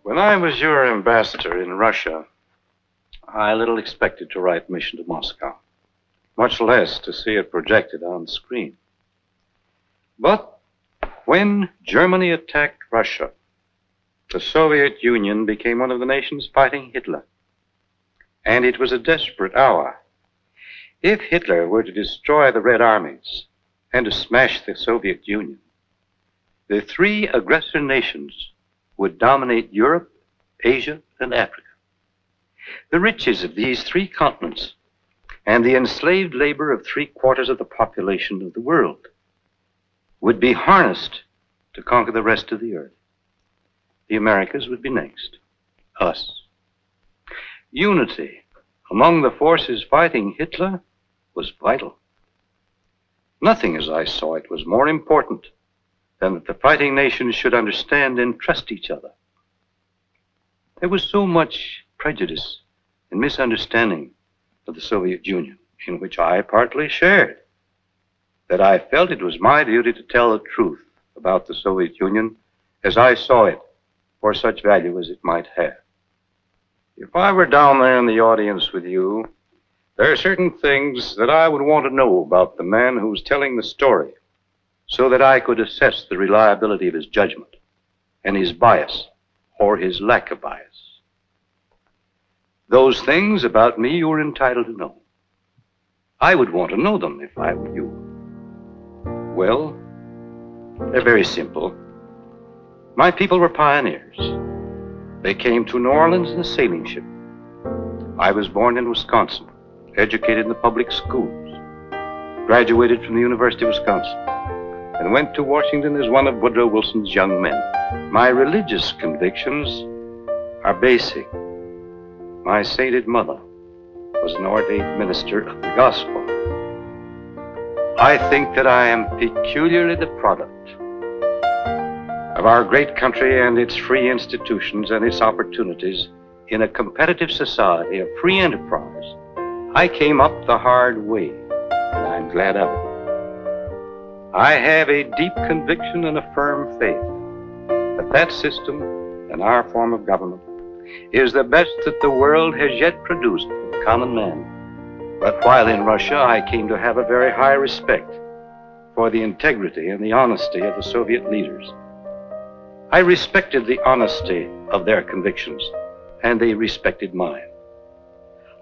When I was your ambassador in Russia, I little expected to write Mission to Moscow, much less to see it projected on the screen. But when Germany attacked Russia, the Soviet Union became one of the nations fighting Hitler. And it was a desperate hour. If Hitler were to destroy the Red Armies and to smash the Soviet Union, the three aggressor nations would dominate Europe, Asia, and Africa. The riches of these three continents and the enslaved labor of 3/4 of the population of the world would be harnessed to conquer the rest of the earth. The Americas would be next. Us. Unity among the forces fighting Hitler was vital. Nothing, as I saw it, was more important than that the fighting nations should understand and trust each other. There was so much prejudice and misunderstanding of the Soviet Union, in which I partly shared, that I felt it was my duty to tell the truth about the Soviet Union as I saw it, for such value as it might have. If I were down there in the audience with you, there are certain things that I would want to know about the man who's telling the story, so that I could assess the reliability of his judgment and his bias, or his lack of bias. Those things about me you are entitled to know. I would want to know them if I were you. Well, they're very simple. My people were pioneers. They came to New Orleans in a sailing ship. I was born in Wisconsin, educated in the public schools, graduated from the University of Wisconsin, and went to Washington as one of Woodrow Wilson's young men. My religious convictions are basic. My sainted mother was an ordained minister of the gospel. I think that I am peculiarly the product of our great country and its free institutions and its opportunities in a competitive society of free enterprise. I came up the hard way, and I'm glad of it. I have a deep conviction and a firm faith that that system and our form of government is the best that the world has yet produced for the common man. But while in Russia, I came to have a very high respect for the integrity and the honesty of the Soviet leaders. I respected the honesty of their convictions, and they respected mine.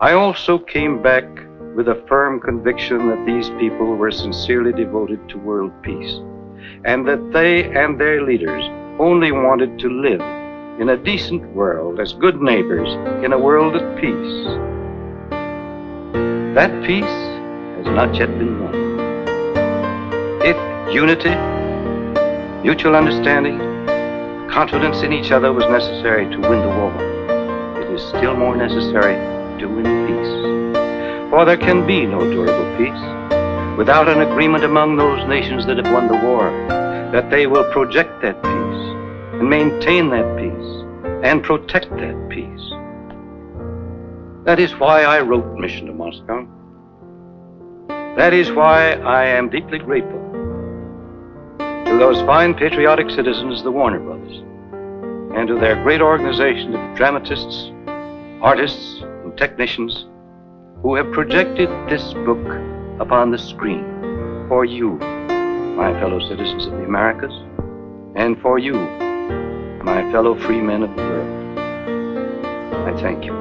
I also came back with a firm conviction that these people were sincerely devoted to world peace, and that they and their leaders only wanted to live in a decent world as good neighbors in a world at peace. That peace has not yet been won. If unity, mutual understanding, confidence in each other was necessary to win the war, it is still more necessary to win peace. For there can be no durable peace without an agreement among those nations that have won the war, that they will project that peace and maintain that peace and protect that peace. That is why I wrote Mission to Moscow. That is why I am deeply grateful to those fine patriotic citizens, the Warner Brothers, and to their great organization of dramatists, artists, and technicians who have projected this book upon the screen for you, my fellow citizens of the Americas, and for you, my fellow free men of the world. I thank you.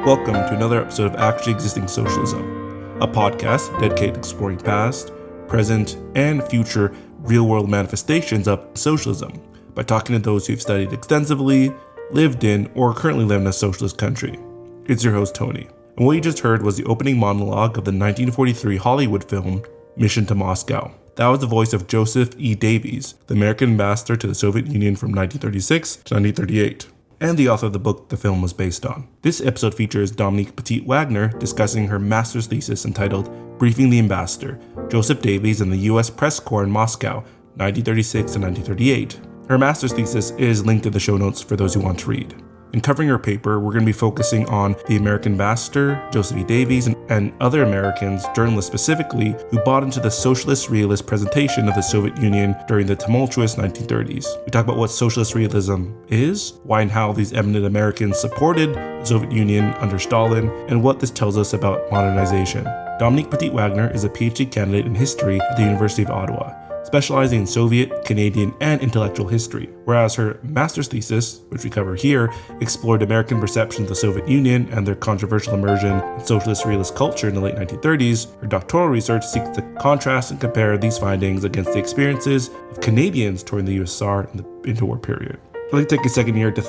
Welcome to another episode of Actually Existing Socialism, a podcast dedicated to exploring past, present, and future real-world manifestations of socialism by talking to those who've studied extensively, lived in, or currently live in a socialist country. It's your host, Tony. And what you just heard was the opening monologue of the 1943 Hollywood film, Mission to Moscow. That was the voice of Joseph E. Davies, the American ambassador to the Soviet Union from 1936 to 1938. And the author of the book the film was based on. This episode features Dominique Petit-Wagner discussing her master's thesis entitled Briefing the Ambassador, Joseph Davies and the U.S. Press Corps in Moscow, 1936 to 1938. Her master's thesis is linked in the show notes for those who want to read. In covering her paper, we're going to be focusing on the American ambassador, Joseph E. Davies, and other Americans, journalists specifically, who bought into the socialist realist presentation of the Soviet Union during the tumultuous 1930s. We talk about what socialist realism is, why and how these eminent Americans supported the Soviet Union under Stalin, and what this tells us about modernization. Dominique Petit-Wagner is a PhD candidate in history at the University of Ottawa, specializing in Soviet, Canadian, and intellectual history, whereas her master's thesis, which we cover here, explored American perception of the Soviet Union and their controversial immersion in socialist realist culture in the late 1930s. Her doctoral research seeks to contrast and compare these findings against the experiences of Canadians touring the USSR in the interwar period. I'd like to take a second here to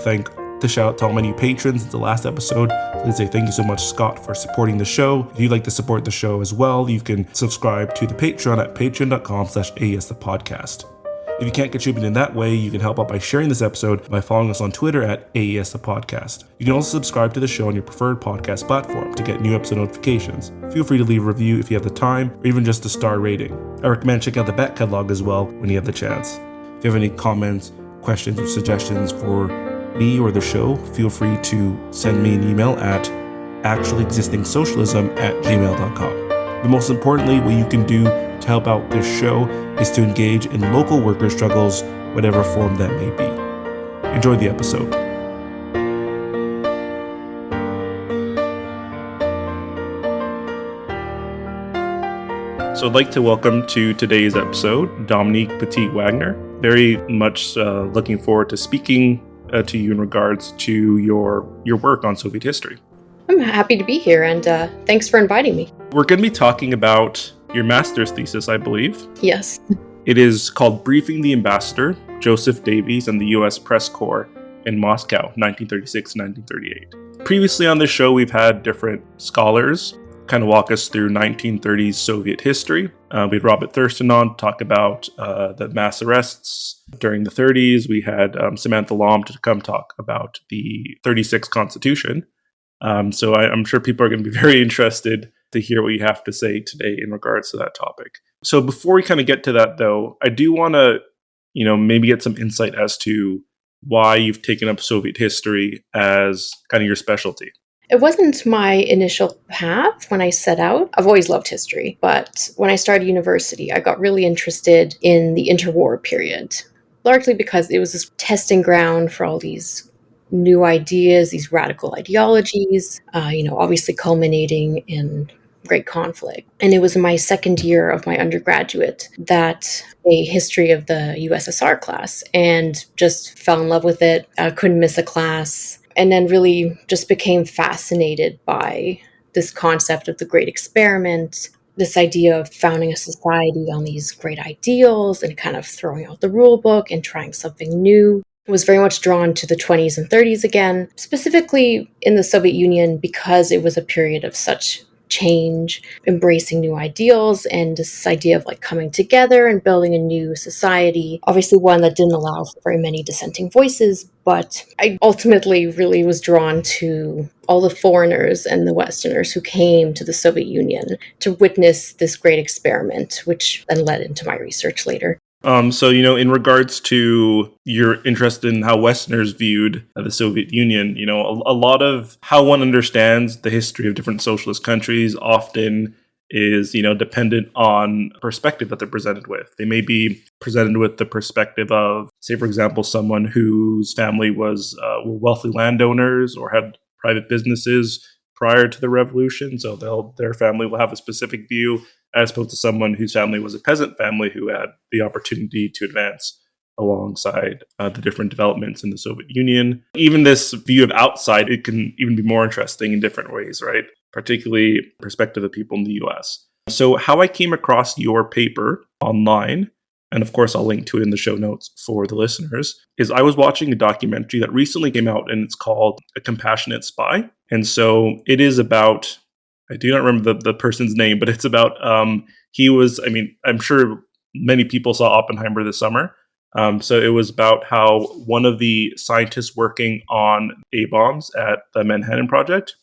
shout out to all my new patrons since the last episode. So I'd say thank you so much, Scott, for supporting the show. If you'd like to support the show as well, you can subscribe to the Patreon at patreon.com/AESthepodcast. If you can't contribute in that way, you can help out by sharing this episode by following us on Twitter at AESthepodcast. You can also subscribe to the show on your preferred podcast platform to get new episode notifications. Feel free to leave a review if you have the time, or even just a star rating. I recommend checking out the back catalog as well when you have the chance. If you have any comments, questions, or suggestions for me or the show, feel free to send me an email at actuallyexistingsocialism@gmail.com. But most importantly, what you can do to help out this show is to engage in local worker struggles, whatever form that may be. Enjoy the episode. So I'd like to welcome to today's episode, Dominique Petit-Wagner. Very much looking forward to speaking to you in regards to your work on Soviet history. I'm happy to be here, and thanks for inviting me. We're going to be talking about your master's thesis, I believe. Yes. It is called Briefing the Ambassador, Joseph Davies and the U.S. Press Corps in Moscow, 1936-1938. Previously on this show, we've had different scholars kind of walk us through 1930s Soviet history. We had Robert Thurston on to talk about the mass arrests during the 30s. We had Samantha Lom to come talk about the 36 Constitution. So I'm sure people are going to be very interested to hear what you have to say today in regards to that topic. So before we kind of get to that, though, I do want to, maybe get some insight as to why you've taken up Soviet history as kind of your specialty. It wasn't my initial path when I set out. I've always loved history, but when I started university, I got really interested in the interwar period, largely because it was this testing ground for all these new ideas, these radical ideologies, obviously culminating in great conflict. And it was in my second year of my undergraduate that a history of the USSR class, and just fell in love with it. I couldn't miss a class. And then really just became fascinated by this concept of the great experiment, this idea of founding a society on these great ideals and kind of throwing out the rule book and trying something new. I was very much drawn to the 20s and 30s again, specifically in the Soviet Union because it was a period of such change, embracing new ideals, and this idea of coming together and building a new society. Obviously one that didn't allow for very many dissenting voices, but I ultimately really was drawn to all the foreigners and the Westerners who came to the Soviet Union to witness this great experiment, which then led into my research later. So, in regards to your interest in how Westerners viewed the Soviet Union, a lot of how one understands the history of different socialist countries often is, dependent on perspective that they're presented with. They may be presented with the perspective of, say, for example, someone whose family were wealthy landowners or had private businesses prior to the revolution. So their family will have a specific view, as opposed to someone whose family was a peasant family who had the opportunity to advance alongside the different developments in the Soviet Union. Even this view of outside, it can even be more interesting in different ways, right? Particularly perspective of people in the US. So how I came across your paper online, and of course I'll link to it in the show notes for the listeners, is I was watching a documentary that recently came out, and it's called A Compassionate Spy. And so it is about, I do not remember the person's name, but it's about, I'm sure many people saw Oppenheimer this summer. So it was about how one of the scientists working on A-bombs at the Manhattan Project,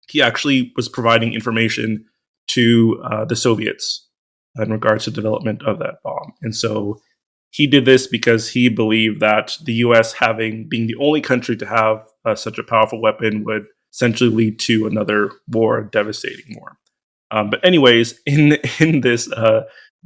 he actually was providing information to the Soviets in regards to development of that bomb. And so He did this because he believed that the U.S. being the only country to have such a powerful weapon would essentially lead to another war, a devastating war. But anyways, in this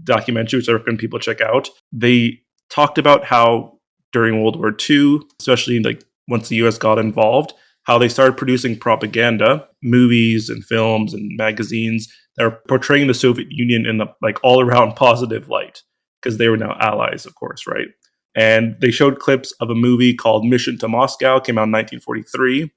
documentary, which I recommend people check out, they talked about how during World War II, especially like once the U.S. got involved, how they started producing propaganda, movies and films and magazines that are portraying the Soviet Union in a like all around positive light because they were now allies, of course, right? And they showed clips of a movie called Mission to Moscow, came out in 1943.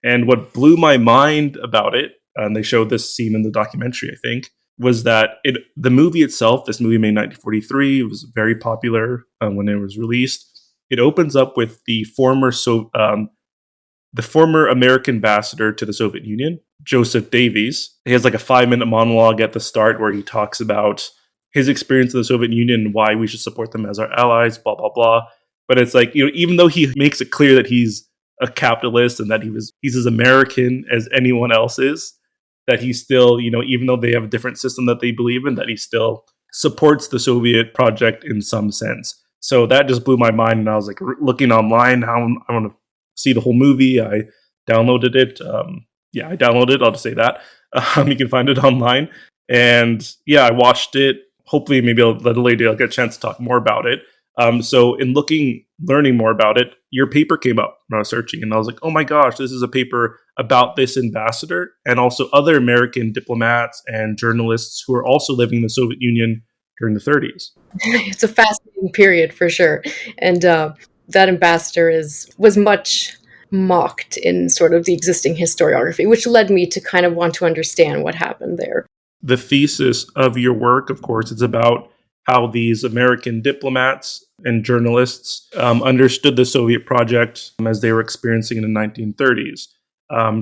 And what blew my mind about it, and they showed this scene in the documentary, I think, was that the movie itself, this movie made in 1943, it was very popular when it was released. It opens up with the former American ambassador to the Soviet Union, Joseph Davies. He has like a 5-minute monologue at the start where he talks about his experience in the Soviet Union and why we should support them as our allies, blah, blah, blah. But it's like, even though he makes it clear that he's a capitalist and that he's as American as anyone else is, that he still, even though they have a different system that they believe in, that he still supports the Soviet project in some sense. So that just blew my mind. And I was like looking online how I want to see the whole movie. I downloaded it. I downloaded it. I'll just say that. You can find it online. And yeah, I watched it. Hopefully, maybe a little later I'll get a chance to talk more about it. So in learning more about it, your paper came up when I was searching, and I was like, oh my gosh, this is a paper about this ambassador and also other American diplomats and journalists who are also living in the Soviet Union during the 30s. It's a fascinating period for sure. And that ambassador was much mocked in sort of the existing historiography, which led me to kind of want to understand what happened there. The thesis of your work, of course, is about how these American diplomats and journalists understood the Soviet project as they were experiencing in the 1930s.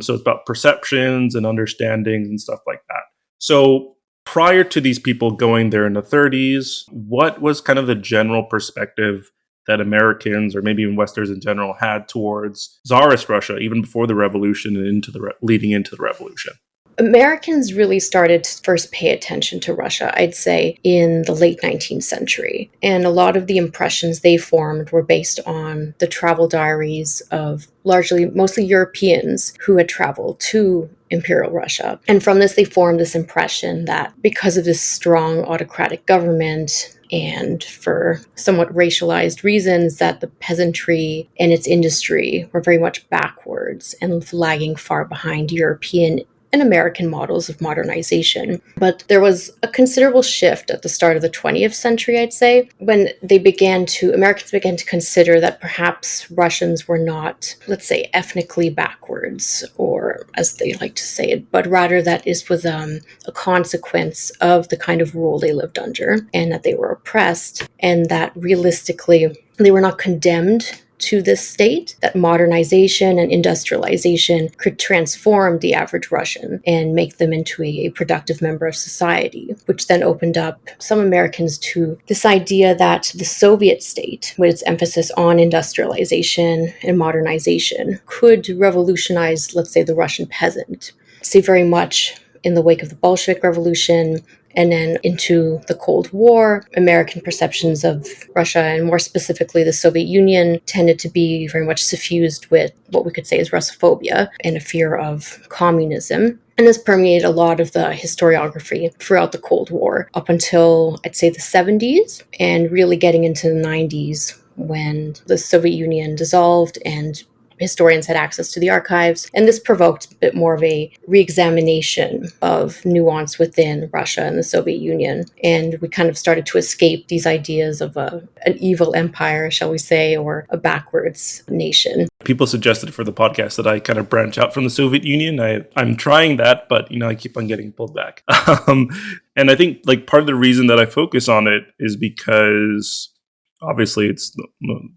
So it's about perceptions and understandings and stuff like that. So prior to these people going there in the 30s, what was kind of the general perspective that Americans, or maybe even Westerners in general, had towards Tsarist Russia, even before the revolution and leading into the revolution? Americans really started to first pay attention to Russia, I'd say, in the late 19th century. And a lot of the impressions they formed were based on the travel diaries of mostly Europeans who had traveled to Imperial Russia. And from this, they formed this impression that because of this strong autocratic government and for somewhat racialized reasons, that the peasantry and its industry were very much backwards and lagging far behind European and American models of modernization. But there was a considerable shift at the start of the 20th century, I'd say, when Americans began to consider that perhaps Russians were not, let's say, ethnically backwards, or as they like to say it, but rather that this was a consequence of the kind of rule they lived under, and that they were oppressed, and that realistically they were not condemned to this state, that modernization and industrialization could transform the average Russian and make them into a productive member of society, which then opened up some Americans to this idea that the Soviet state, with its emphasis on industrialization and modernization, could revolutionize, let's say, the Russian peasant. See, very much in the wake of the Bolshevik Revolution, and then into the Cold War, American perceptions of Russia, and more specifically the Soviet Union, tended to be very much suffused with what we could say is Russophobia and a fear of communism. And this permeated a lot of the historiography throughout the Cold War up until, I'd say, the 70s, and really getting into the 90s when the Soviet Union dissolved and historians had access to the archives, and this provoked a bit more of a re-examination of nuance within Russia and the Soviet Union, and we kind of started to escape these ideas of an evil empire, shall we say, or a backwards nation. People suggested for the podcast that I kind of branch out from the Soviet Union. I'm trying that, but I keep on getting pulled back. And I think like part of the reason that I focus on it is because obviously it's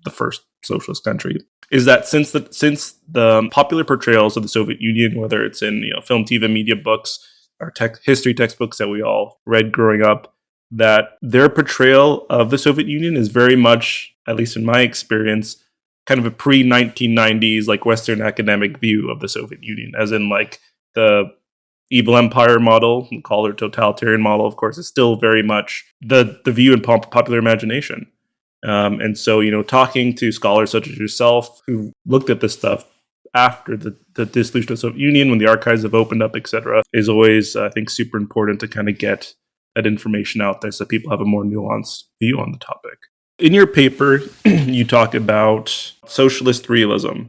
the first socialist country, is that since the popular portrayals of the Soviet Union, whether it's in film, TV, media, books, or history textbooks that we all read growing up, that their portrayal of the Soviet Union is very much, at least in my experience, kind of a pre-1990s like Western academic view of the Soviet Union, as in like the evil empire model, we call it totalitarian model, of course, is still very much the view in popular imagination. And so, talking to scholars such as yourself who looked at this stuff after the dissolution of the Soviet Union, when the archives have opened up, etc., is always, I think, super important to kind of get that information out there so people have a more nuanced view on the topic. In your paper, you talk about socialist realism,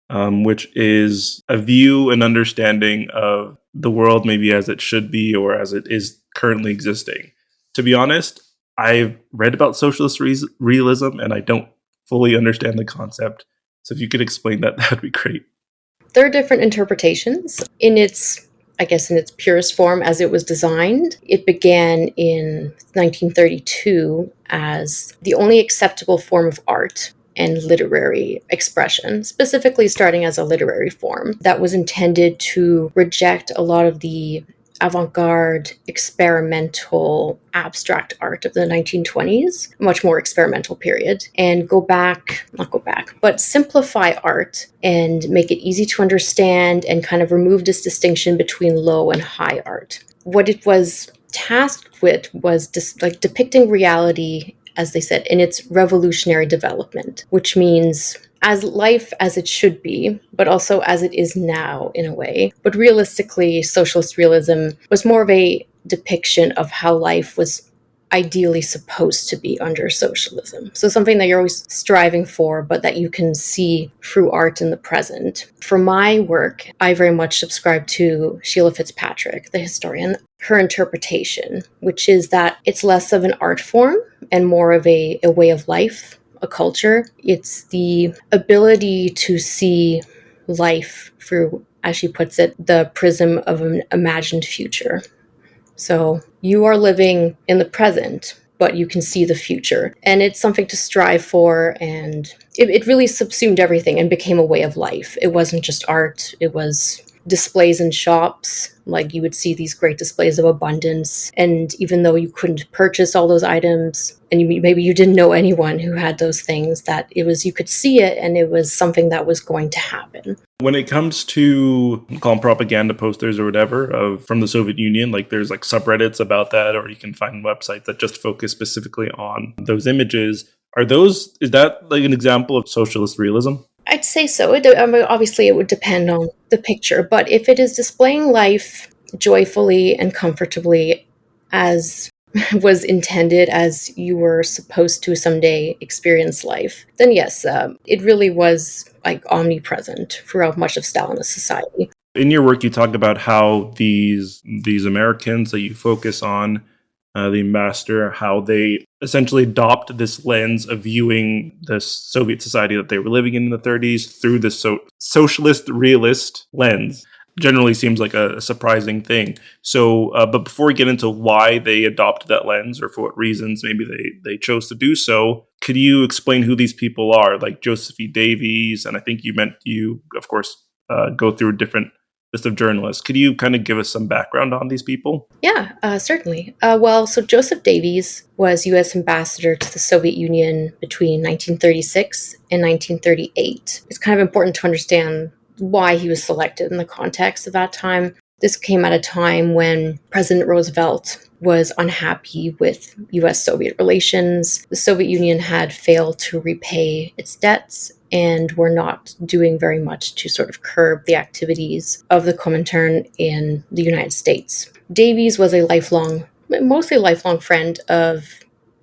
which is a view and understanding of the world maybe as it should be or as it is currently existing. To be honest, I've read about socialist realism and I don't fully understand the concept. So if you could explain that, that'd be great. There are different interpretations. In its purest form as it was designed, it began in 1932 as the only acceptable form of art and literary expression, specifically starting as a literary form that was intended to reject a lot of the avant-garde, experimental, abstract art of the 1920s, a much more experimental period, and but simplify art and make it easy to understand and kind of remove this distinction between low and high art. What it was tasked with was depicting reality, as they said, in its revolutionary development, which means as life as it should be, but also as it is now in a way. But realistically, socialist realism was more of a depiction of how life was ideally supposed to be under socialism. So something that you're always striving for, but that you can see through art in the present. For my work, I very much subscribe to Sheila Fitzpatrick, the historian, her interpretation, which is that it's less of an art form and more of a way of life, a culture. It's the ability to see life through, as she puts it, the prism of an imagined future. So you are living in the present, but you can see the future. And it's something to strive for. And it really subsumed everything and became a way of life. It wasn't just art. It was displays in shops. Like you would see these great displays of abundance. And even though you couldn't purchase all those items, and maybe you didn't know anyone who had those things, that it was, you could see it and it was something that was going to happen. When it comes to call them propaganda posters or whatever from the Soviet Union, like there's like subreddits about that, or you can find websites that just focus specifically on those images. Is that like an example of socialist realism? I'd say so. Obviously, it would depend on the picture, but if it is displaying life joyfully and comfortably as was intended, as you were supposed to someday experience life, then yes, it really was like omnipresent throughout much of Stalinist society. In your work, you talk about how these Americans that you focus on, the ambassador, how they essentially adopt this lens of viewing the Soviet society that they were living in the 30s through the socialist realist lens. Generally seems like a surprising thing. So, but before we get into why they adopted that lens or for what reasons maybe they chose to do so, could you explain who these people are? Like Joseph E. Davies, and I think you of course, go through a different list of journalists. Could you kind of give us some background on these people? Yeah, certainly. So Joseph Davies was U.S. ambassador to the Soviet Union between 1936 and 1938. It's kind of important to understand why he was selected in the context of that time. This came at a time when President Roosevelt was unhappy with U.S.-Soviet relations. The Soviet Union had failed to repay its debts and were not doing very much to sort of curb the activities of the Comintern in the United States. Davies was mostly a lifelong friend of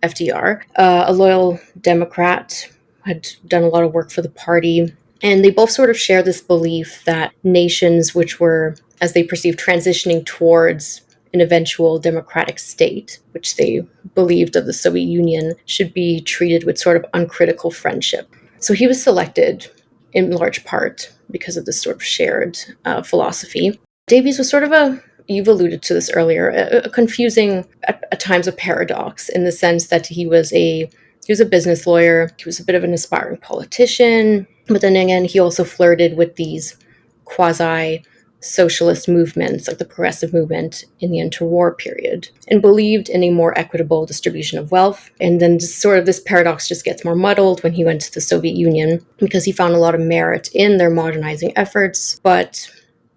FDR, a loyal Democrat, had done a lot of work for the party. And they both sort of share this belief that nations which were, as they perceived, transitioning towards an eventual democratic state, which they believed of the Soviet Union, should be treated with sort of uncritical friendship. So he was selected in large part because of this sort of shared philosophy. Davies was sort of you've alluded to this earlier, a confusing, at times a paradox, in the sense that he was a business lawyer, he was a bit of an aspiring politician, but then again, he also flirted with these quasi-socialist movements, like the progressive movement in the interwar period, and believed in a more equitable distribution of wealth. And then this paradox just gets more muddled when he went to the Soviet Union, because he found a lot of merit in their modernizing efforts, but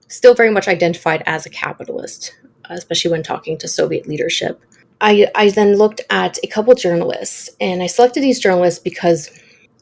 still very much identified as a capitalist, especially when talking to Soviet leadership. I then looked at a couple journalists, and I selected these journalists because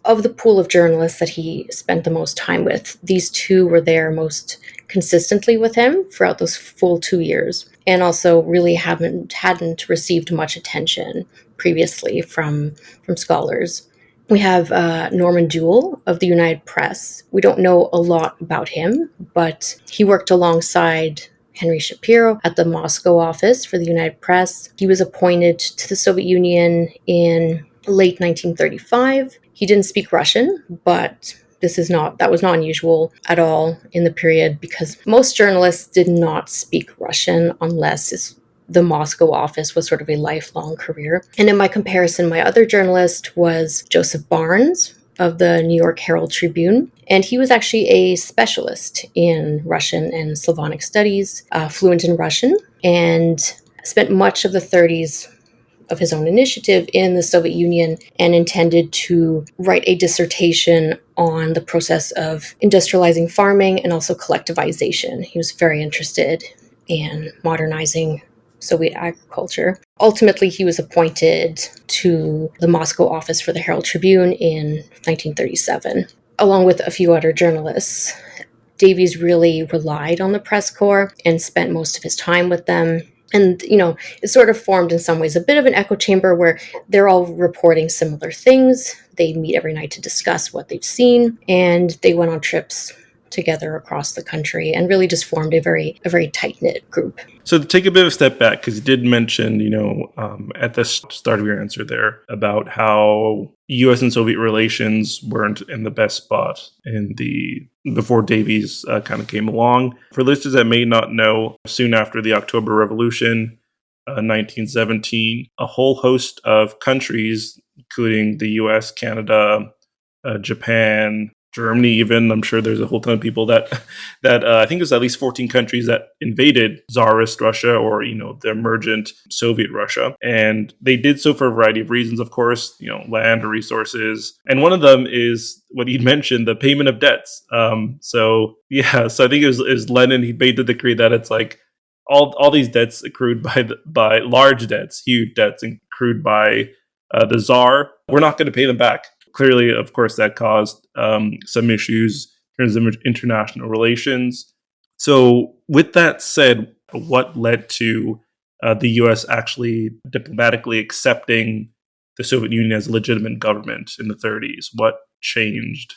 of the pool of journalists that he spent the most time with. These two were there most consistently with him throughout those full 2 years, and also really hadn't received much attention previously from scholars. We have Norman Jewell of the United Press. We don't know a lot about him, but he worked alongside Henry Shapiro at the Moscow office for the United Press. He was appointed to the Soviet Union in late 1935. He didn't speak Russian, but that was not unusual at all in the period, because most journalists did not speak Russian unless the Moscow office was sort of a lifelong career. And in my comparison, my other journalist was Joseph Barnes of the New York Herald Tribune. And he was actually a specialist in Russian and Slavonic studies, fluent in Russian, and spent much of the 30s of his own initiative in the Soviet Union, and intended to write a dissertation on the process of industrializing farming and also collectivization. He was very interested in modernizing Soviet agriculture. Ultimately, he was appointed to the Moscow office for the Herald Tribune in 1937, along with a few other journalists. Davies really relied on the press corps and spent most of his time with them. And, it sort of formed in some ways a bit of an echo chamber where they're all reporting similar things. They meet every night to discuss what they've seen, and they went on trips together across the country and really just formed a very tight-knit group. So to take a bit of a step back, because you did mention, at the start of your answer there about how U.S. and Soviet relations weren't in the best spot before Davies kind of came along. For listeners that may not know, soon after the October Revolution, 1917, a whole host of countries, including the U.S., Canada, Japan, Germany, even. I'm sure there's a whole ton of people that I think there's at least 14 countries that invaded Tsarist Russia, or, the emergent Soviet Russia. And they did so for a variety of reasons, of course, land or resources. And one of them is what you mentioned, the payment of debts. So I think it was Lenin, he made the decree that it's like all these debts accrued by large debts, huge debts accrued by the Tsar, we're not going to pay them back. Clearly, of course, that caused some issues in terms of international relations. So with that said, what led to the U.S. actually diplomatically accepting the Soviet Union as a legitimate government in the 30s? What changed?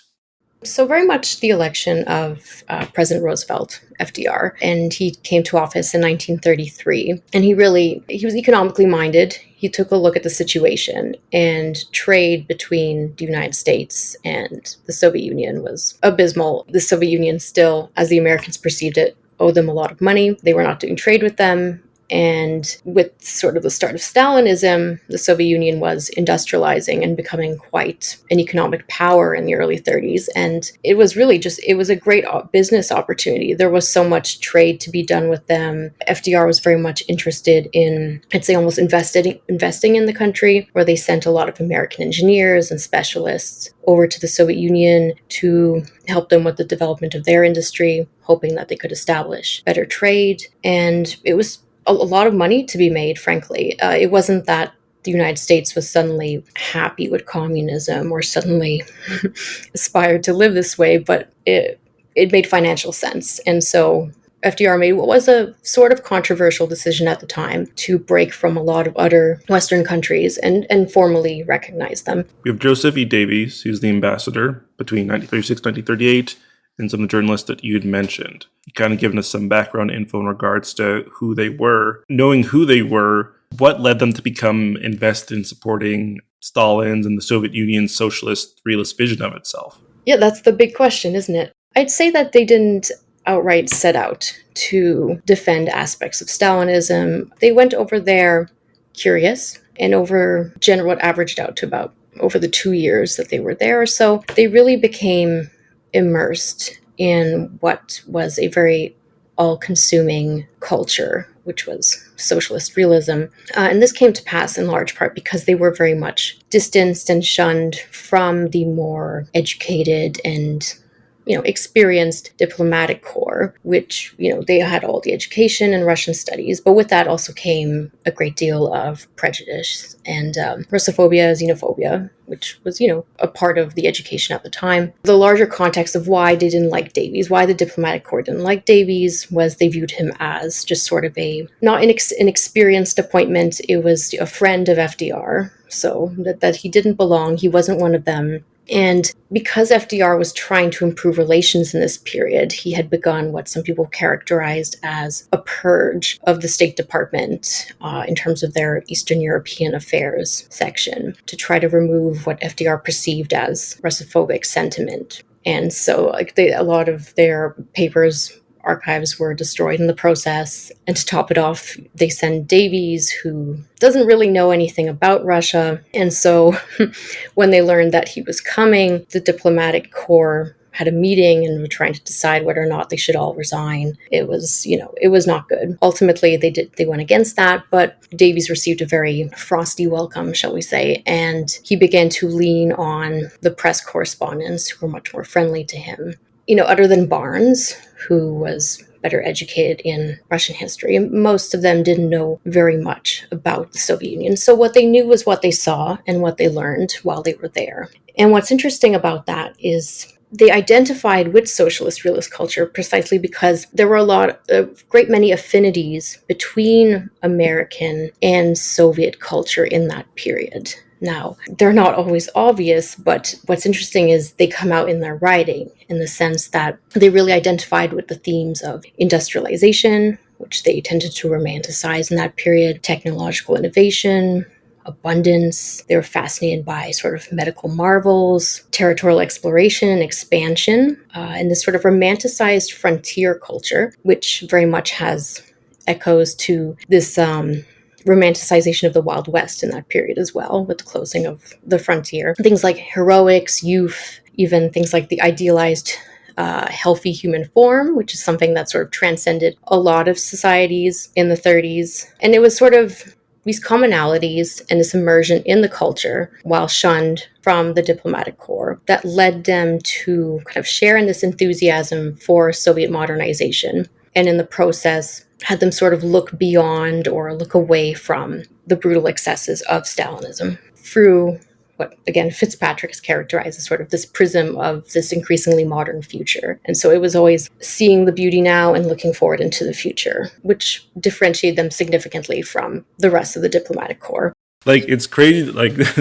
So very much the election of President Roosevelt, FDR, and he came to office in 1933. And he was economically minded. He took a look at the situation, and trade between the United States and the Soviet Union was abysmal. The Soviet Union still, as the Americans perceived it, owed them a lot of money. They were not doing trade with them. And with sort of the start of Stalinism, the Soviet Union was industrializing and becoming quite an economic power in the early 30s. And it was really it was a great business opportunity. There was so much trade to be done with them. FDR was very much interested in, I'd say, almost investing in the country, where they sent a lot of American engineers and specialists over to the Soviet Union to help them with the development of their industry, hoping that they could establish better trade. And it was a lot of money to be made, frankly. It wasn't that the United States was suddenly happy with communism or suddenly aspired to live this way, but it made financial sense. And so FDR made what was a sort of controversial decision at the time to break from a lot of other Western countries and formally recognize them. We have Joseph E. Davies, who's the ambassador between 1936 and 1938, and some of the journalists that you'd mentioned. You kind of given us some background info in regards to who they were. Knowing who they were, what led them to become invested in supporting Stalin's and the Soviet Union's socialist realist vision of itself? Yeah, that's the big question, isn't it? I'd say that they didn't outright set out to defend aspects of Stalinism. They went over there curious, and what averaged out to about over the 2 years that they were there or so, they really became immersed in what was a very all-consuming culture, which was socialist realism. And this came to pass in large part because they were very much distanced and shunned from the more educated and experienced diplomatic corps, which, they had all the education and Russian studies, but with that also came a great deal of prejudice and Russophobia, xenophobia, which was, a part of the education at the time. The larger context of why they didn't like Davies, why the diplomatic corps didn't like Davies, was they viewed him as just sort of not an inexperienced appointment. It was a friend of FDR, so that he didn't belong. He wasn't one of them. And because FDR was trying to improve relations in this period, he had begun what some people characterized as a purge of the State Department in terms of their Eastern European affairs section, to try to remove what FDR perceived as Russophobic sentiment. And so a lot of their papers, archives were destroyed in the process. And to top it off, they send Davies, who doesn't really know anything about Russia. And so when they learned that he was coming, the diplomatic corps had a meeting and were trying to decide whether or not they should all resign. It was not good. Ultimately, they went against that, but Davies received a very frosty welcome, shall we say, and he began to lean on the press correspondents who were much more friendly to him. Other than Barnes, who was better educated in Russian history, most of them didn't know very much about the Soviet Union. So what they knew was what they saw and what they learned while they were there. And what's interesting about that is they identified with socialist realist culture precisely because there were a great many affinities between American and Soviet culture in that period. Now, they're not always obvious, but what's interesting is they come out in their writing in the sense that they really identified with the themes of industrialization, which they tended to romanticize in that period, technological innovation, abundance. They were fascinated by sort of medical marvels, territorial exploration and expansion, and this sort of romanticized frontier culture, which very much has echoes to this romanticization of the Wild West in that period as well, with the closing of the frontier. Things like heroics, youth, even things like the idealized healthy human form, which is something that sort of transcended a lot of societies in the 30s. And it was sort of these commonalities and this immersion in the culture while shunned from the diplomatic corps that led them to kind of share in this enthusiasm for Soviet modernization. And in the process, had them sort of look beyond or look away from the brutal excesses of Stalinism through what, again, Fitzpatrick has characterized as sort of this prism of this increasingly modern future. And so it was always seeing the beauty now and looking forward into the future, which differentiated them significantly from the rest of the diplomatic corps. It's crazy,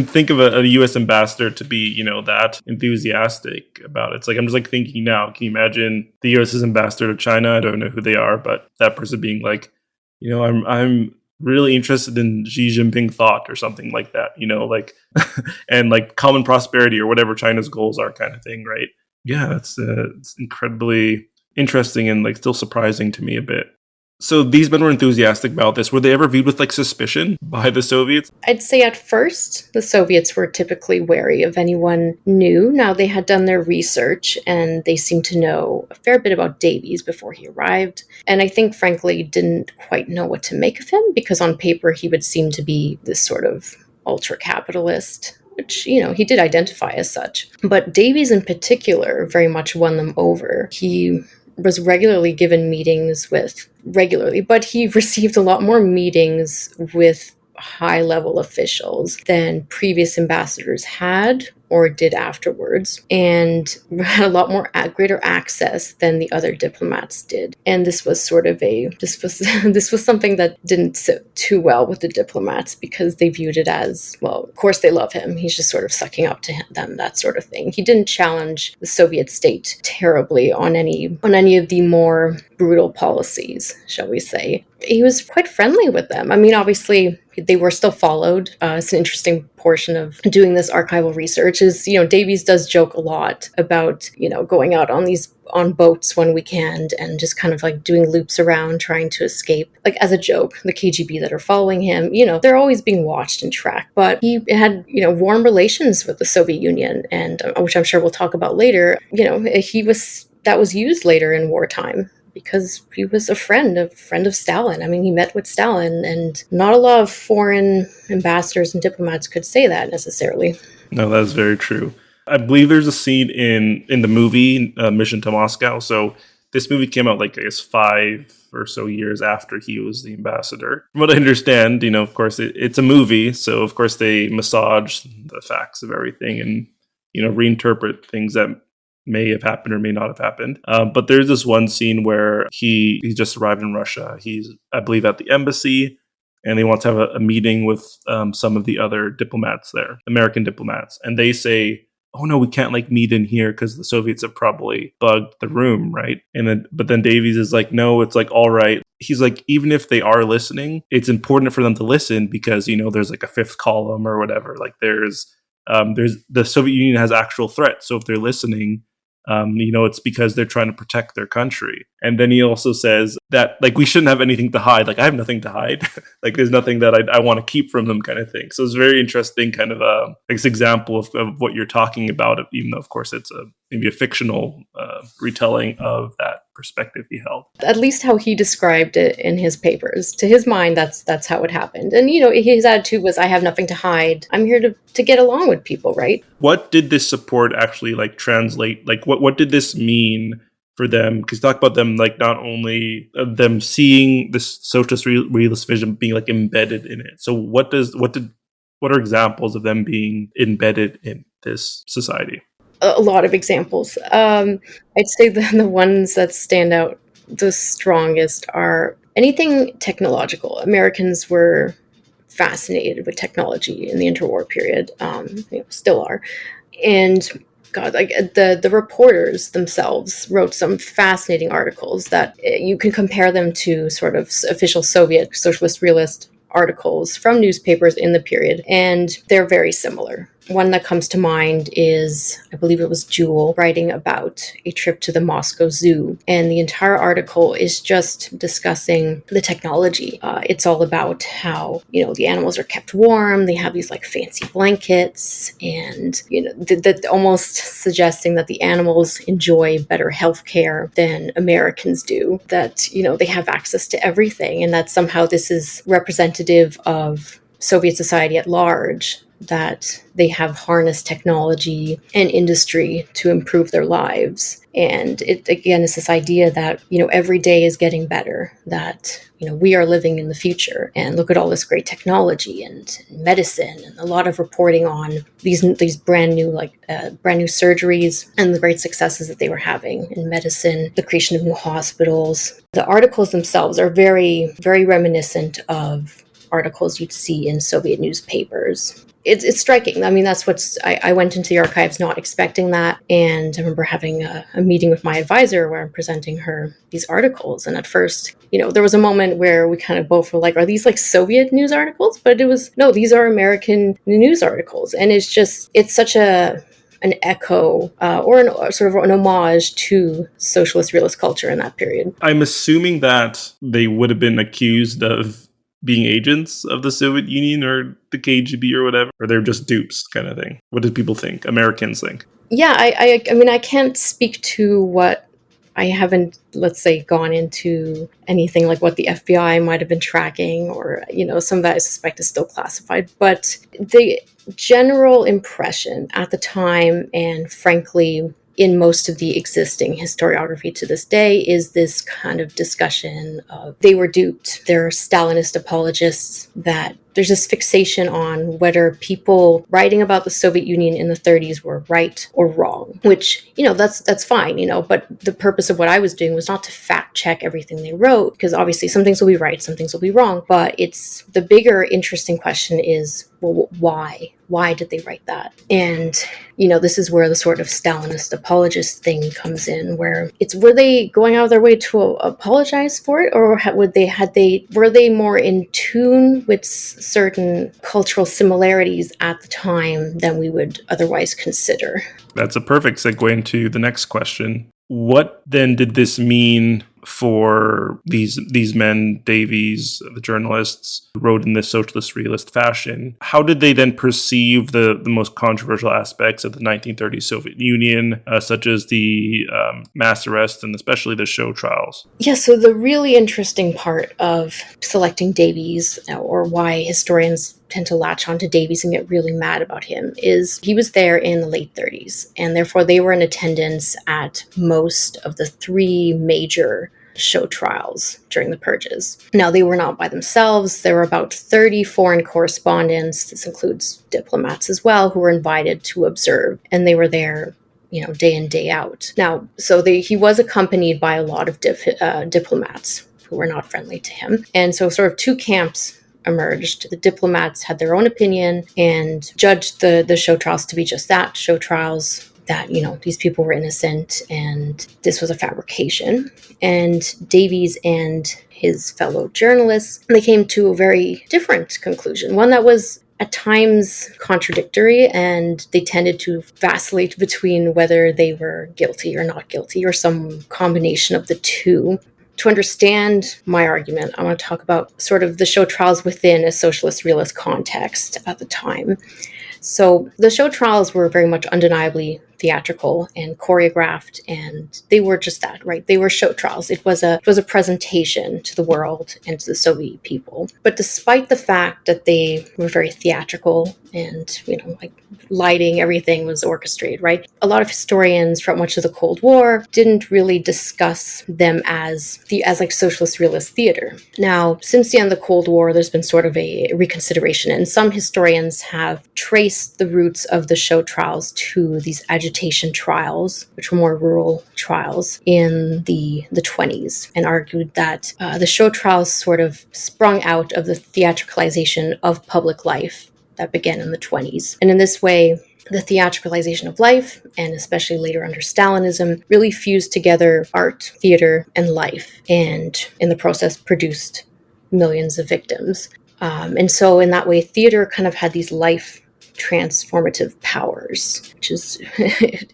think of a U.S. ambassador to be, that enthusiastic about it. It's I'm just thinking now, can you imagine the U.S.'s ambassador to China? I don't know who they are, but that person being I'm really interested in Xi Jinping thought or something like that, and common prosperity or whatever China's goals are kind of thing, right? Yeah, it's incredibly interesting and still surprising to me a bit. So these men were enthusiastic about this. Were they ever viewed with suspicion by the Soviets? I'd say at first, the Soviets were typically wary of anyone new. Now, they had done their research and they seemed to know a fair bit about Davies before he arrived. And I think, frankly, didn't quite know what to make of him because on paper, he would seem to be this sort of ultra-capitalist, which, he did identify as such. But Davies in particular very much won them over. He was regularly given meetings but he received a lot more meetings with high-level officials than previous ambassadors had or did afterwards, and had a lot more greater access than the other diplomats did. And this was sort of this was something that didn't sit too well with the diplomats because they viewed it as, well, of course they love him. He's just sort of sucking up to them, that sort of thing. He didn't challenge the Soviet state terribly on any of the more brutal policies, shall we say. He was quite friendly with them. I mean, obviously, they were still followed. It's an interesting portion of doing this archival research is, Davies does joke a lot about, going out on boats one weekend and just kind of doing loops around trying to escape. As a joke, the KGB that are following him, they're always being watched and tracked. But he had, warm relations with the Soviet Union, and which I'm sure we'll talk about later. That was used later in wartime, because he was a friend of Stalin. I mean, he met with Stalin, and not a lot of foreign ambassadors and diplomats could say that necessarily. No, that's very true. I believe there's a scene in the movie Mission to Moscow. So this movie came out, like, I guess 5 or so years after he was the ambassador. From what I understand, of course, it's a movie, so of course they massage the facts of everything and, reinterpret things that may have happened or may not have happened. But there's this one scene where he just arrived in Russia. He's, I believe, at the embassy, and he wants to have a meeting with some of the other diplomats there, American diplomats. And they say, oh no, we can't meet in here because the Soviets have probably bugged the room, right? But then Davies is like, no, it's all right. He's like, even if they are listening, it's important for them to listen because, there's a fifth column or whatever. There's the Soviet Union has actual threats. So if they're listening, it's because they're trying to protect their country. And then he also says that, we shouldn't have anything to hide. I have nothing to hide. There's nothing that I want to keep from them, kind of thing. So it's very interesting kind of this example of what you're talking about, even though, of course, it's maybe a fictional retelling of that perspective he held. At least how he described it in his papers. To his mind, that's how it happened. And, his attitude was, I have nothing to hide. I'm here to get along with people, right? What did this support actually translate? What did this mean for them? Because talk about them, not only them seeing this socialist realist vision being embedded in it. So what are examples of them being embedded in this society? A lot of examples. I'd say the ones that stand out the strongest are anything technological. Americans were fascinated with technology in the interwar period, still are. And God, the reporters themselves wrote some fascinating articles that you can compare them to sort of official Soviet socialist realist articles from newspapers in the period, and they're very similar. One that comes to mind is, I believe it was Jewel, writing about a trip to the Moscow Zoo. And the entire article is just discussing the technology. It's all about how, the animals are kept warm. They have these fancy blankets and, that almost suggesting that the animals enjoy better health care than Americans do. That, they have access to everything. And that somehow this is representative of Soviet society at large, that they have harnessed technology and industry to improve their lives. And it, again, is this idea that, every day is getting better, that, we are living in the future. And look at all this great technology and medicine, and a lot of reporting on these brand new surgeries and the great successes that they were having in medicine, the creation of new hospitals. The articles themselves are very, very reminiscent of articles you'd see in Soviet newspapers. It's striking. I mean, that's I went into the archives not expecting that. And I remember having a meeting with my advisor where I'm presenting her these articles. And at first, there was a moment where we kind of both were like, are these Soviet news articles? But it was, no, these are American news articles. And it's such an echo or sort of an homage to socialist realist culture in that period. I'm assuming that they would have been accused of being agents of the Soviet Union or the KGB or whatever, or they're just dupes kind of thing. What did people think? Americans think? Yeah, I mean, I can't speak to what I haven't, let's say, gone into anything like what the FBI might have been tracking or, some of that I suspect is still classified. But the general impression at the time, and frankly, in most of the existing historiography to this day, is this kind of discussion of they were duped. They're Stalinist apologists, that there's this fixation on whether people writing about the Soviet Union in the 30s were right or wrong, which, that's fine, but the purpose of what I was doing was not to fact check everything they wrote, because obviously some things will be right, some things will be wrong, but it's the bigger interesting question is, well, why? Why did they write that? And, this is where the sort of Stalinist apologist thing comes in, where were they going out of their way to apologize for it, or were they more in tune with certain cultural similarities at the time than we would otherwise consider? That's a perfect segue into the next question. What then did this mean for these men, Davies, the journalists, who wrote in this socialist realist fashion? How did they then perceive the most controversial aspects of the 1930s Soviet Union, such as the mass arrests and especially the show trials? Yeah, so the really interesting part of selecting Davies, or why historians tend to latch on to Davies and get really mad about him is he was there in the late 30s, and therefore they were in attendance at most of the 3 major show trials during the purges. Now, they were not by themselves. There were about 30 foreign correspondents, this includes diplomats as well, who were invited to observe, and they were there day in, day out. Now, so he was accompanied by a lot of diplomats who were not friendly to him. And so sort of 2 camps emerged. The diplomats had their own opinion and judged the show trials to be just that, show trials, that, these people were innocent and this was a fabrication. And Davies and his fellow journalists, they came to a very different conclusion, one that was at times contradictory, and they tended to vacillate between whether they were guilty or not guilty, or some combination of the two. To understand my argument, I want to talk about sort of the show trials within a socialist realist context at the time. So the show trials were very much undeniably theatrical and choreographed, and they were just that, right? They were show trials. It was a presentation to the world and to the Soviet people. But despite the fact that they were very theatrical and, like lighting, everything was orchestrated, right? A lot of historians throughout much of the Cold War didn't really discuss them as like socialist realist theater. Now, since the end of the Cold War, there's been sort of a reconsideration, and some historians have traced the roots of the show trials to these agitation trials, which were more rural trials in the 20s, and argued that the show trials sort of sprung out of the theatricalization of public life that began in the 20s. And in this way, the theatricalization of life, and especially later under Stalinism, really fused together art, theater, and life, and in the process produced millions of victims. And so in that way, theater kind of had these life transformative powers, which is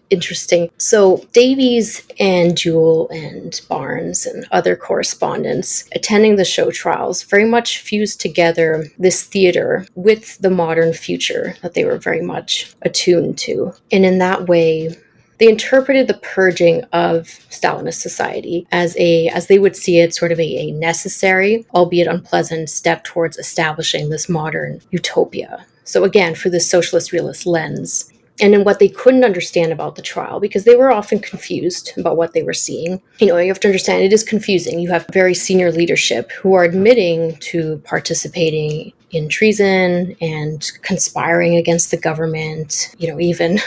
interesting. So Davies and Jewell and Barnes and other correspondents attending the show trials very much fused together this theater with the modern future that they were very much attuned to. And in that way, they interpreted the purging of Stalinist society as they would see it, sort of a necessary, albeit unpleasant, step towards establishing this modern utopia. So again, for this socialist realist lens. And in what they couldn't understand about the trial, because they were often confused about what they were seeing. You have to understand, it is confusing. You have very senior leadership who are admitting to participating in treason and conspiring against the government, even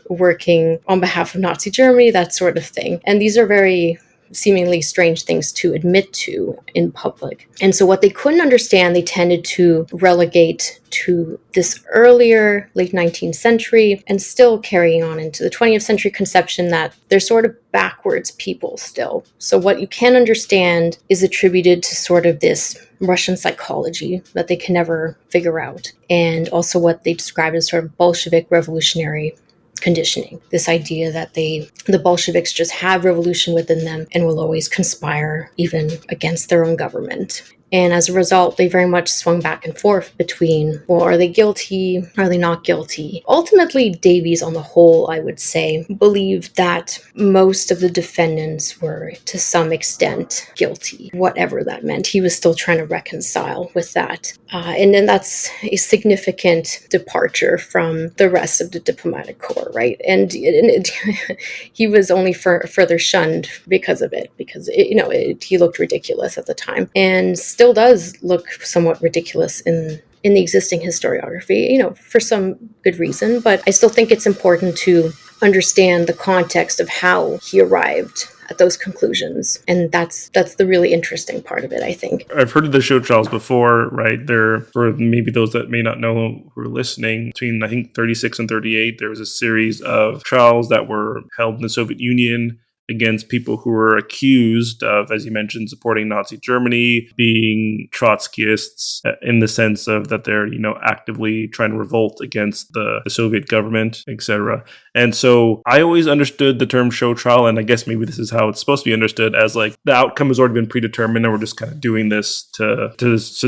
working on behalf of Nazi Germany, that sort of thing. And these are very seemingly strange things to admit to in public. And so what they couldn't understand, they tended to relegate to this earlier, late 19th century, and still carrying on into the 20th century conception that they're sort of backwards people still. So what you can understand is attributed to sort of this Russian psychology that they can never figure out, and also what they describe as sort of Bolshevik revolutionary conditioning, this idea that the Bolsheviks just have revolution within them and will always conspire even against their own government. And as a result, they very much swung back and forth between, well, are they guilty? Are they not guilty? Ultimately, Davies, on the whole, I would say, believed that most of the defendants were, to some extent, guilty, whatever that meant. He was still trying to reconcile with that. And then that's a significant departure from the rest of the diplomatic corps, right? And he was only further shunned because of it, because he looked ridiculous at the time, and still does look somewhat ridiculous in the existing historiography, for some good reason. But I still think it's important to understand the context of how he arrived at those conclusions. And that's the really interesting part of it, I think. I've heard of the show trials before, right? There, for maybe those that may not know who are listening, between I think 36 and 38, there was a series of trials that were held in the Soviet Union against people who were accused of, as you mentioned, supporting Nazi Germany, being Trotskyists in the sense of that they're, actively trying to revolt against the Soviet government, etc. And so I always understood the term show trial, and I guess maybe this is how it's supposed to be understood, as like the outcome has already been predetermined and we're just kind of doing this to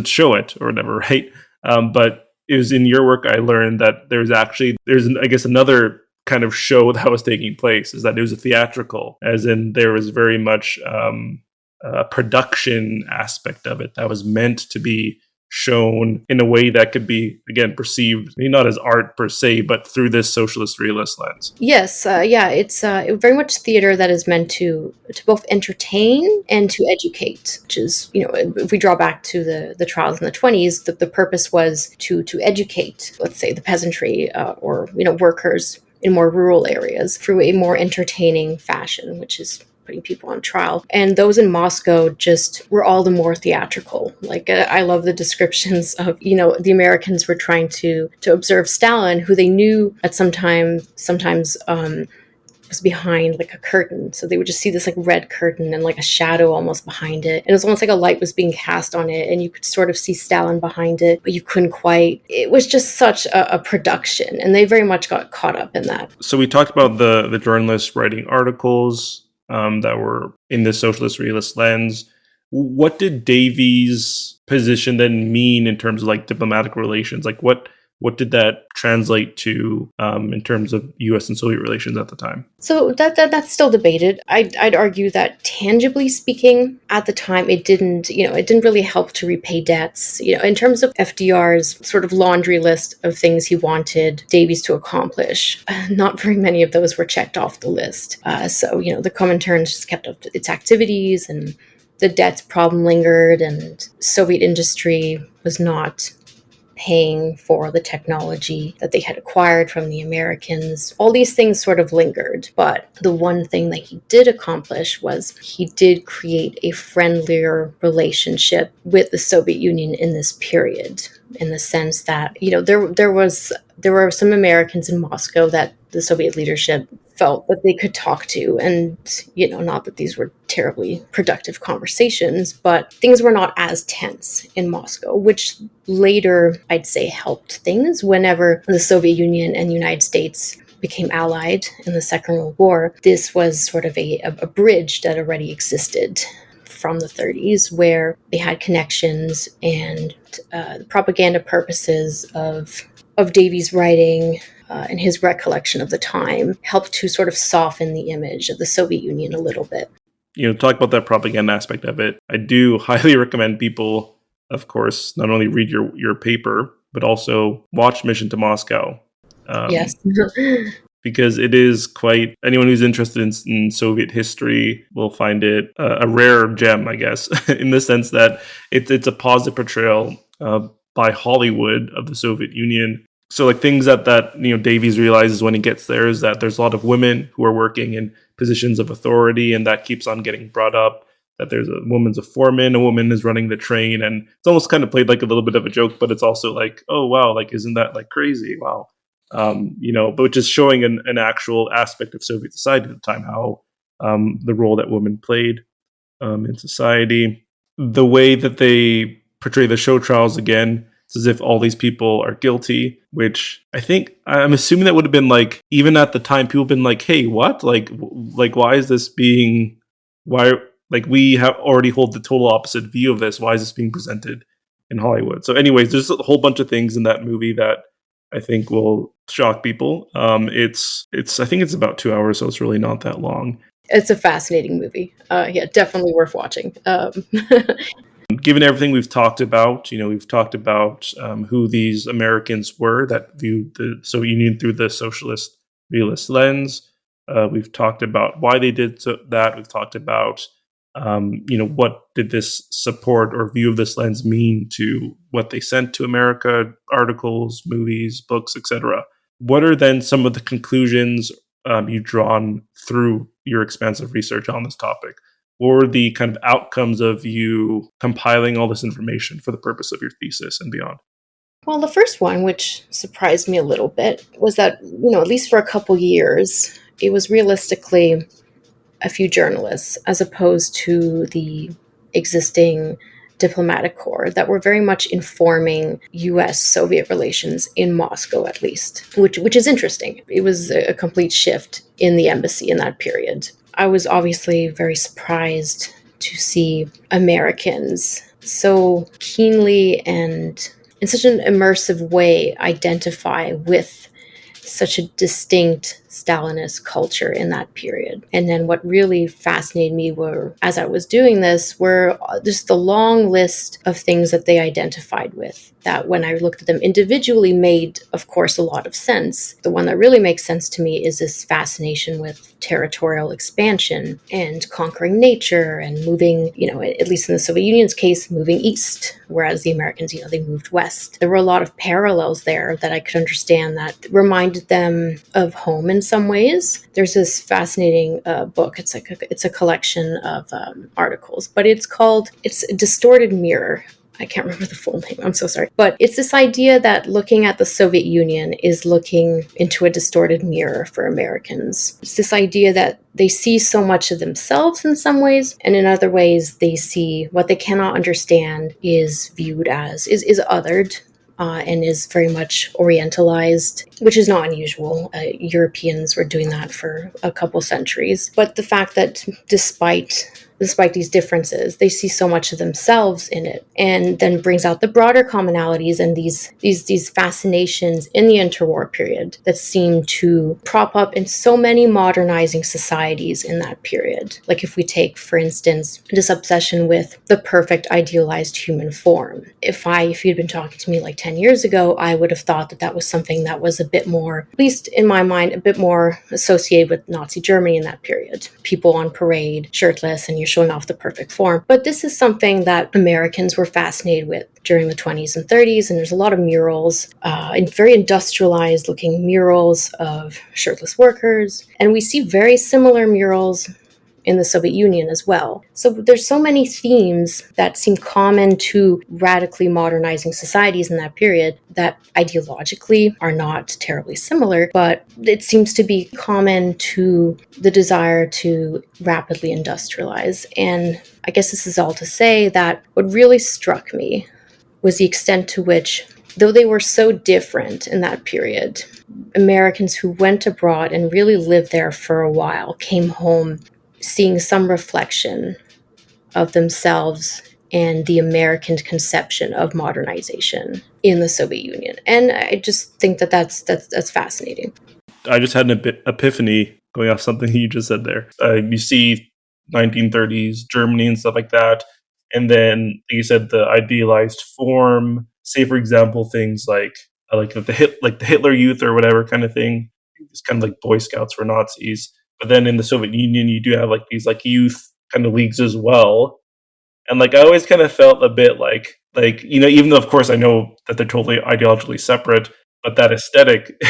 show it or whatever, right? But it was in your work I learned that there's I guess another kind of show that was taking place, is that it was a theatrical, as in there was very much a production aspect of it that was meant to be shown in a way that could be, again, perceived, maybe not as art per se, but through this socialist realist lens. Yes, it's very much theater that is meant to both entertain and to educate, which is, if we draw back to the trials in the 20s, the purpose was to educate, let's say, the peasantry or workers in more rural areas through a more entertaining fashion, which is putting people on trial. And those in Moscow just were all the more theatrical. Like, I love the descriptions of, the Americans were trying to observe Stalin, who they knew at sometimes was behind like a curtain. So they would just see this like red curtain and like a shadow almost behind it. And it was almost like a light was being cast on it, and you could sort of see Stalin behind it, but you couldn't quite. It was just such a production, and they very much got caught up in that. So we talked about the journalists writing articles that were in the socialist realist lens. What did Davies' position then mean in terms of like diplomatic relations? Like what did that translate to in terms of U.S. and Soviet relations at the time? So that's still debated. I'd argue that tangibly speaking, at the time, it didn't really help to repay debts. In terms of FDR's sort of laundry list of things he wanted Davies to accomplish, not very many of those were checked off the list. So the Comintern just kept up its activities, and the debts problem lingered, and Soviet industry was not paying for the technology that they had acquired from the Americans. All these things sort of lingered, but the one thing that he did accomplish was he did create a friendlier relationship with the Soviet Union in this period, in the sense that, there were some Americans in Moscow that the Soviet leadership felt that they could talk to. And, not that these were terribly productive conversations, but things were not as tense in Moscow, which later, I'd say, helped things whenever the Soviet Union and the United States became allied in the Second World War. This was sort of a bridge that already existed from the 30s, where they had connections, and the propaganda purposes of Davies' writing and his recollection of the time helped to sort of soften the image of the Soviet Union a little bit. Talk about that propaganda aspect of it. I do highly recommend people, of course, not only read your paper, but also watch Mission to Moscow. Yes. Because it is quite, anyone who's interested in Soviet history will find it a rare gem, I guess, in the sense that it's a positive portrayal by Hollywood of the Soviet Union. So like things that Davies realizes when he gets there is that there's a lot of women who are working in positions of authority, and that keeps on getting brought up, that there's a woman's a foreman, a woman is running the train, and it's almost kind of played like a little bit of a joke, but it's also like, oh wow, like isn't that like crazy? Wow. But just showing an actual aspect of Soviet society at the time, how the role that women played in society. The way that they portray the show trials, again, it's as if all these people are guilty, which I'm assuming that would have been like, even at the time, people have been like, hey, what? Like why is this being, like we have already hold the total opposite view of this. Why is this being presented in Hollywood? So anyways, there's a whole bunch of things in that movie that I think will shock people. I think it's about 2 hours, so it's really not that long. It's a fascinating movie. Definitely worth watching. Given everything we've talked about, we've talked about who these Americans were that viewed the Soviet Union through the socialist realist lens. We've talked about why they did that. We've talked about what did this support or view of this lens mean to what they sent to America, articles, movies, books, etc. What are then some of the conclusions you've drawn through your expansive research on this topic? Or the kind of outcomes of you compiling all this information for the purpose of your thesis and beyond? Well, the first one, which surprised me a little bit, was that, at least for a couple years, it was realistically a few journalists, as opposed to the existing diplomatic corps that were very much informing U.S.-Soviet relations in Moscow, at least, which is interesting. It was a complete shift in the embassy in that period. I was obviously very surprised to see Americans so keenly and in such an immersive way identify with such a distinct Stalinist culture in that period. And then what really fascinated me were, as I was doing this, were just the long list of things that they identified with, that when I looked at them individually made, of course, a lot of sense. The one that really makes sense to me is this fascination with territorial expansion and conquering nature and moving, at least in the Soviet Union's case, moving east, whereas the Americans, they moved west. There were a lot of parallels there that I could understand that reminded them of home in some ways. There's this fascinating book. It's a collection of articles, but it's a Distorted Mirror. I can't remember the full name. I'm so sorry. But it's this idea that looking at the Soviet Union is looking into a distorted mirror for Americans. It's this idea that they see so much of themselves in some ways, and in other ways they see what they cannot understand is viewed as, is othered. And is very much orientalized, which is not unusual. Europeans were doing that for a couple centuries. But the fact that despite these differences, they see so much of themselves in it, and then brings out the broader commonalities and these fascinations in the interwar period that seem to prop up in so many modernizing societies in that period. Like if we take, for instance, this obsession with the perfect idealized human form. If you'd been talking to me like 10 years ago, I would have thought that was something that was a bit more, at least in my mind, a bit more associated with Nazi Germany in that period. People on parade, shirtless, and you're showing off the perfect form. But this is something that Americans were fascinated with during the 20s and 30s, and there's a lot of murals, and very industrialized looking murals of shirtless workers. And we see very similar murals in the Soviet Union as well. So there's so many themes that seem common to radically modernizing societies in that period that ideologically are not terribly similar, but it seems to be common to the desire to rapidly industrialize. And I guess this is all to say that what really struck me was the extent to which, though they were so different in that period, Americans who went abroad and really lived there for a while came home seeing some reflection of themselves and the American conception of modernization in the Soviet Union. And I just think that's fascinating. I just had an epiphany going off something you just said there. You see 1930s Germany and stuff like that, and then like you said, the idealized form. Say, for example, things like the Hitler Youth or whatever kind of thing. It's kind of like Boy Scouts for Nazis. But then in the Soviet Union, you do have like these like youth kind of leagues as well. And like I always kind of felt a bit like even though of course I know that they're totally ideologically separate, but that aesthetic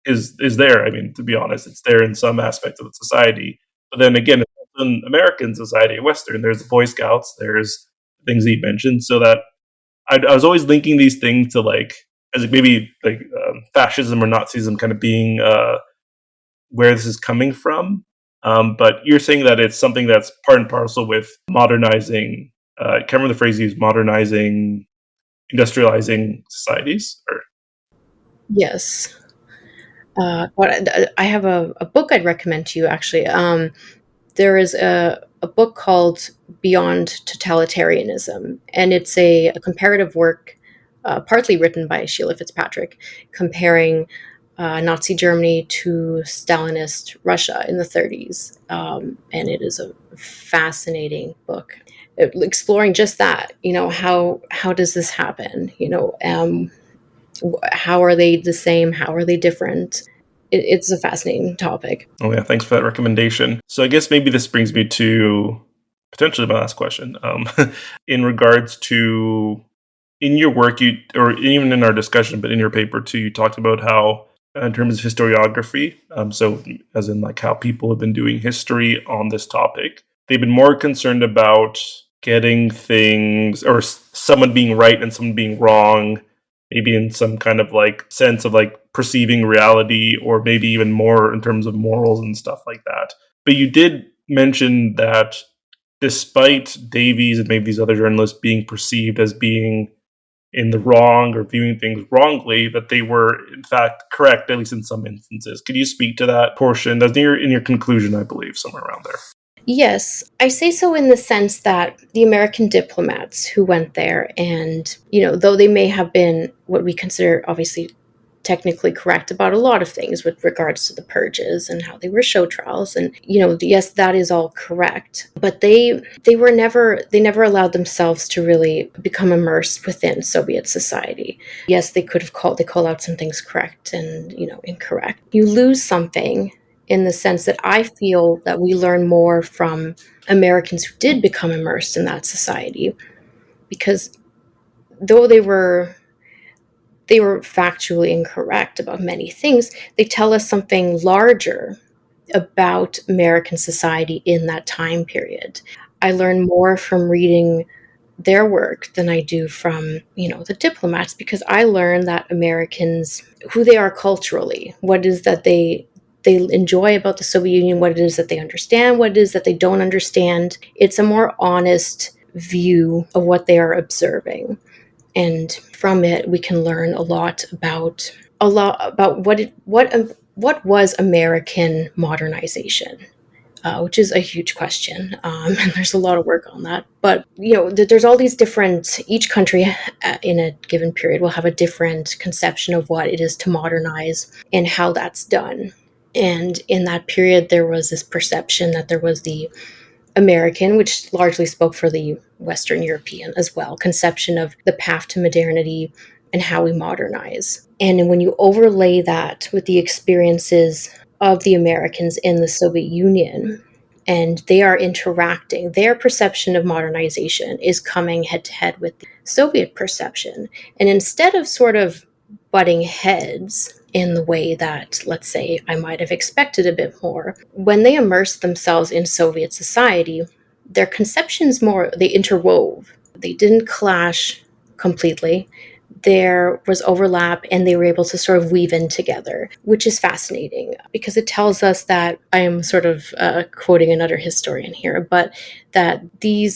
is there. I mean, to be honest, it's there in some aspects of the society. But then again, in American society, Western, there's the Boy Scouts, there's things that you mentioned. So that I was always linking these things to like as maybe like fascism or Nazism kind of being where this is coming from. But you're saying that it's something that's part and parcel with modernizing, I can't remember the phrase you used, modernizing, industrializing societies? Or? Yes. I have a book I'd recommend to you, actually. There is a book called Beyond Totalitarianism, and it's a comparative work, partly written by Sheila Fitzpatrick, comparing Nazi Germany to Stalinist Russia in the 30s. And it is a fascinating book, exploring just that, how does this happen? How are they the same? How are they different? It's a fascinating topic. Oh yeah, thanks for that recommendation. So I guess maybe this brings me to potentially my last question. In regards to, in your work, or even in our discussion, but in your paper too, you talked about how, in terms of historiography, so as in like how people have been doing history on this topic, they've been more concerned about getting things, or someone being right and someone being wrong, maybe in some kind of like sense of like perceiving reality, or maybe even more in terms of morals and stuff like that. But you did mention that despite Davies and maybe these other journalists being perceived as being in the wrong or viewing things wrongly, that they were in fact correct, at least in some instances. Could you speak to that portion? That's in your conclusion, I believe, somewhere around there. Yes, I say so in the sense that the American diplomats who went there and, though they may have been what we consider obviously technically correct about a lot of things with regards to the purges and how they were show trials. And, yes, that is all correct. But they never allowed themselves to really become immersed within Soviet society. Yes, they call out some things correct and, incorrect. You lose something in the sense that I feel that we learn more from Americans who did become immersed in that society, because though they were factually incorrect about many things, they tell us something larger about American society in that time period. I learn more from reading their work than I do from, the diplomats, because I learn that Americans, who they are culturally, what it is that they enjoy about the Soviet Union, what it is that they understand, what it is that they don't understand. It's a more honest view of what they are observing. And from it, we can learn a lot about what was American modernization, which is a huge question, and there's a lot of work on that. But there's all these different. Each country in a given period will have a different conception of what it is to modernize and how that's done. And in that period, there was this perception that there was the American, which largely spoke for the Western European as well, conception of the path to modernity and how we modernize. And when you overlay that with the experiences of the Americans in the Soviet Union, and they are interacting, their perception of modernization is coming head to head with the Soviet perception. And instead of sort of butting heads in the way that, let's say, I might have expected a bit more, when they immersed themselves in Soviet society, their conceptions they interwove. They didn't clash completely. There was overlap, and they were able to sort of weave in together, which is fascinating because it tells us that, I am sort of quoting another historian here, but that the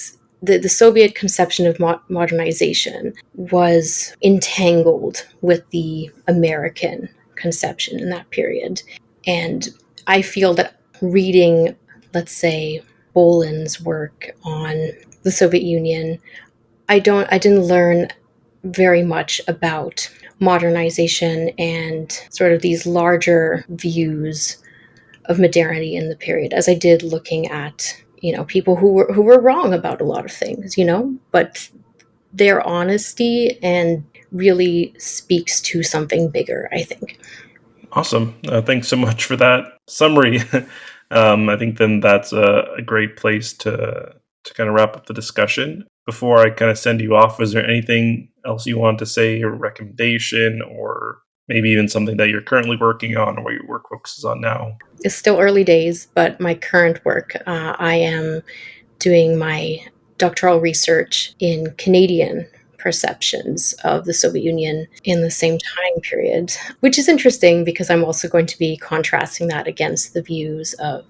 Soviet conception of modernization was entangled with the American conception in that period. And I feel that reading, let's say, Boland's work on the Soviet Union, I didn't learn very much about modernization and sort of these larger views of modernity in the period as I did looking at, people who were wrong about a lot of things, but their honesty and really speaks to something bigger, I think. Awesome. Thanks so much for that summary. I think then that's a great place to kind of wrap up the discussion. Before I kind of send you off, is there anything else you want to say, or recommendation, or maybe even something that you're currently working on or what your work focuses on now? It's still early days, but my current work, I am doing my doctoral research in Canadian perceptions of the Soviet Union in the same time period, which is interesting because I'm also going to be contrasting that against the views of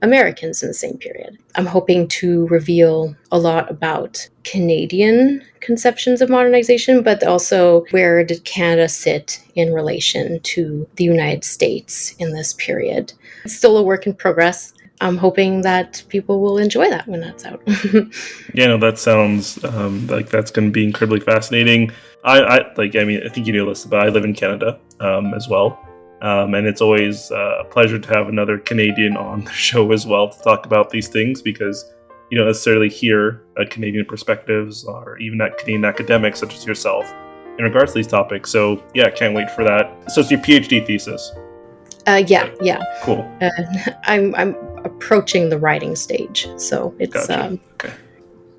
Americans in the same period. I'm hoping to reveal a lot about Canadian conceptions of modernization, but also where did Canada sit in relation to the United States in this period. It's still a work in progress. I'm hoping that people will enjoy that when that's out. Yeah, no, that sounds like that's going to be incredibly fascinating. I think you know this, but I live in Canada as well. And it's always a pleasure to have another Canadian on the show as well to talk about these things, because you don't necessarily hear Canadian perspectives or even Canadian academics such as yourself in regards to these topics. So yeah, can't wait for that. So it's your PhD thesis? Yeah. Cool. I'm approaching the writing stage, so it's Gotcha. Okay.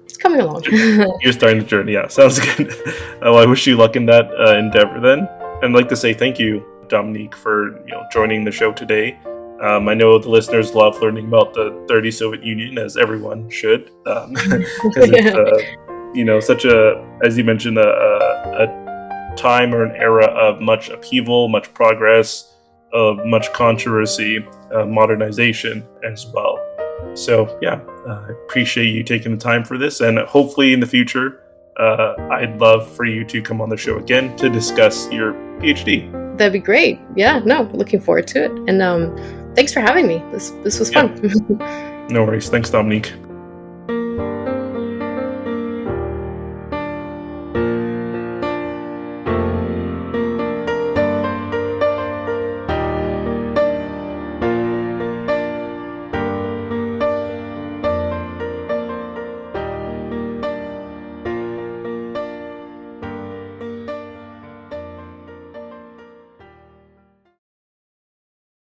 It's coming along. You're starting the journey. Yeah, sounds good. Well, I wish you luck in that endeavor then. And I'd like to say thank you, Dominique, for joining the show today. I know the listeners love learning about the 30s Soviet Union, as everyone should, because it's such a, as you mentioned, a time or an era of much upheaval, much progress, of much controversy, modernization as well. So yeah, I appreciate you taking the time for this, and hopefully in the future, I'd love for you to come on the show again to discuss your PhD. That'd be great. Yeah, no, looking forward to it. And thanks for having me. This was fun. No worries. Thanks, Dominique.